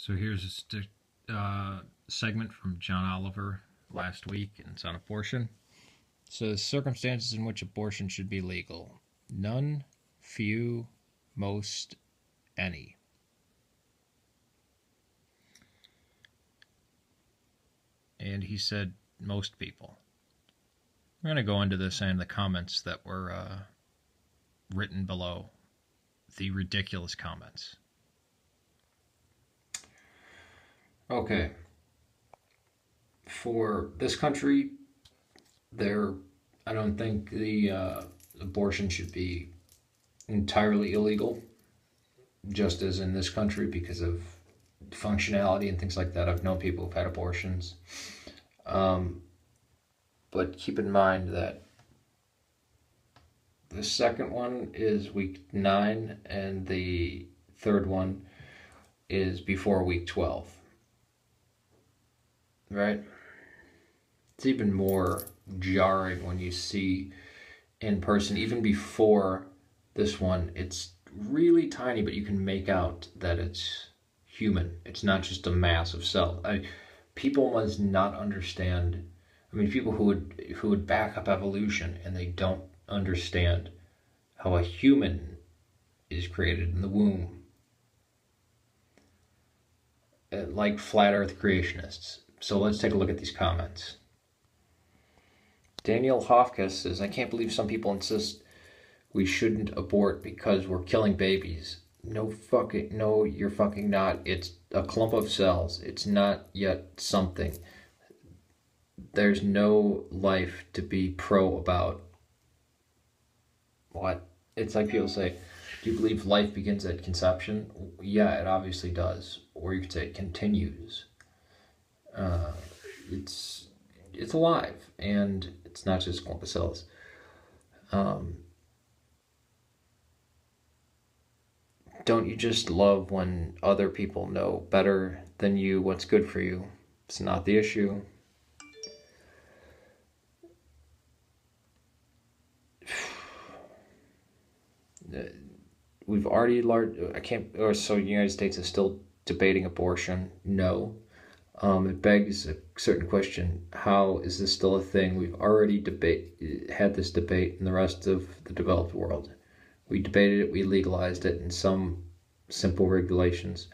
So here's a segment from John Oliver last week, and it's on abortion. So circumstances in which abortion should be legal: none, few, most, any. And he said most people. I'm going to go into this and the comments that were written below, the ridiculous comments. Okay. For this country, I don't think the abortion should be entirely illegal, just as in this country, because of functionality and things like that. I've known people who've had abortions. But keep in mind that the second one is week 9 and the third one is before week 12. Right? It's even more jarring when you see in person, even before this one, it's really tiny, but you can make out that it's human. It's not just a mass of cells. People must not understand. I mean, people who would back up evolution, and they don't understand how a human is created in the womb. Like flat earth creationists. So let's take a look at these comments. Daniel Hofka says, I can't believe some people insist we shouldn't abort because we're killing babies. No, you're fucking not. It's a clump of cells. It's not yet something. There's no life to be pro about. What? It's like people say, do you believe life begins at conception? Yeah, it obviously does. Or you could say it continues. It's alive, and it's not just a clump of cells. Don't you just love when other people know better than you what's good for you? It's not the issue. We've already so the United States is still debating abortion? No. It begs a certain question. How is this still a thing? We've already had this debate in the rest of the developed world. We debated it, we legalized it in some simple regulations.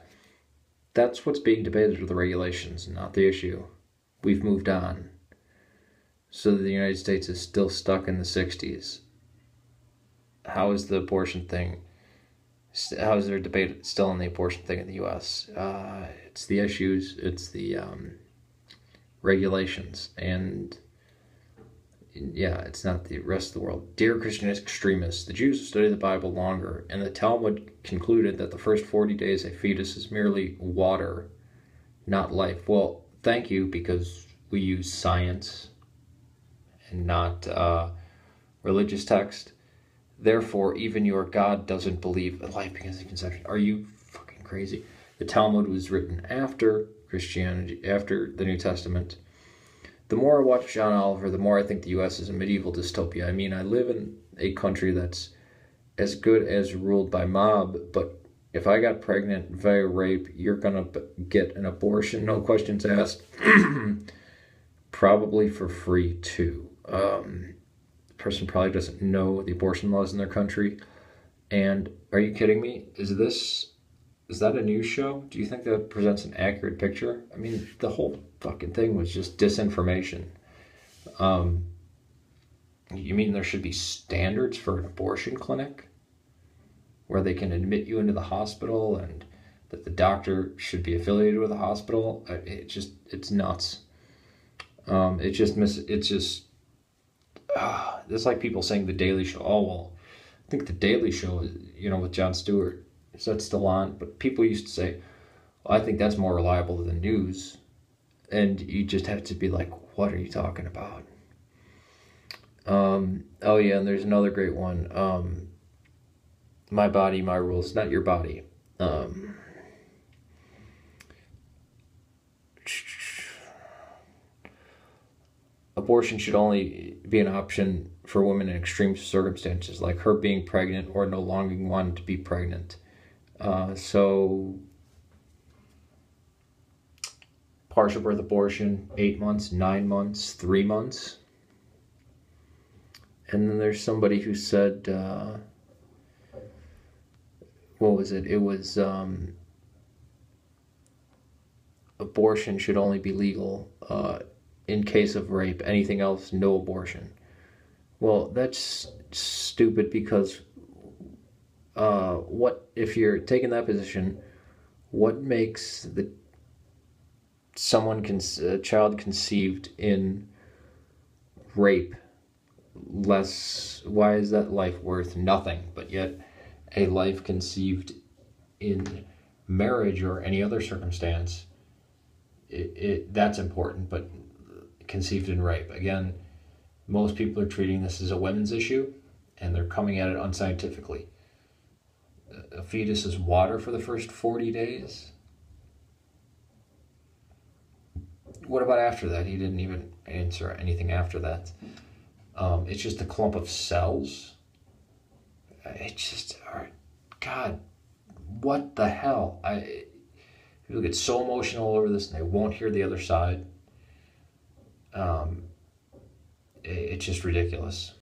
That's what's being debated, are the regulations, not the issue. We've moved on. So the United States is still stuck in the 60s. How is the abortion thing? How is there a debate still on the abortion thing in the U.S.? It's the issues, it's the regulations, and yeah, it's not the rest of the world. Dear Christian extremists, the Jews study the Bible longer, and the Talmud concluded that the first 40 days a fetus is merely water, not life. Well, thank you, because we use science and not religious text. Therefore, even your God doesn't believe life begins at conception. Are you fucking crazy? The Talmud was written after Christianity, after the New Testament. The more I watch John Oliver, the more I think the U.S. is a medieval dystopia. I mean, I live in a country that's as good as ruled by mob, but if I got pregnant via rape, you're going to get an abortion, no questions asked. Probably for free, too. The person probably doesn't know the abortion laws in their country. And are you kidding me? Is that a news show? Do you think that presents an accurate picture? I mean, the whole fucking thing was just disinformation. You mean there should be standards for an abortion clinic where they can admit you into the hospital and that the doctor should be affiliated with the hospital? It's nuts. It's like people saying The Daily Show. Oh, well, I think The Daily Show is, with Jon Stewart, is that still on? But people used to say, well, I think that's more reliable than news. And you just have to be like, what are you talking about? Oh yeah, and there's another great one. My body, my rules, not your body. Abortion should only be an option for women in extreme circumstances, like her being pregnant or no longer wanting to be pregnant. So partial birth abortion, 8 months, 9 months, 3 months. And then there's somebody who said, what was it? It was abortion should only be legal in case of rape. Anything else, no abortion. Well, that's stupid, because what if you're taking that position? What makes a child conceived in rape less? Why is that life worth nothing? But yet, a life conceived in marriage or any other circumstance, that's important. But conceived in rape, again, most people are treating this as a women's issue, and they're coming at it unscientifically. A fetus is water for the first 40 days. What about after that? He didn't even answer anything after that. It's just a clump of cells. It's just, God, what the hell? People get so emotional over this, and they won't hear the other side. It's just ridiculous.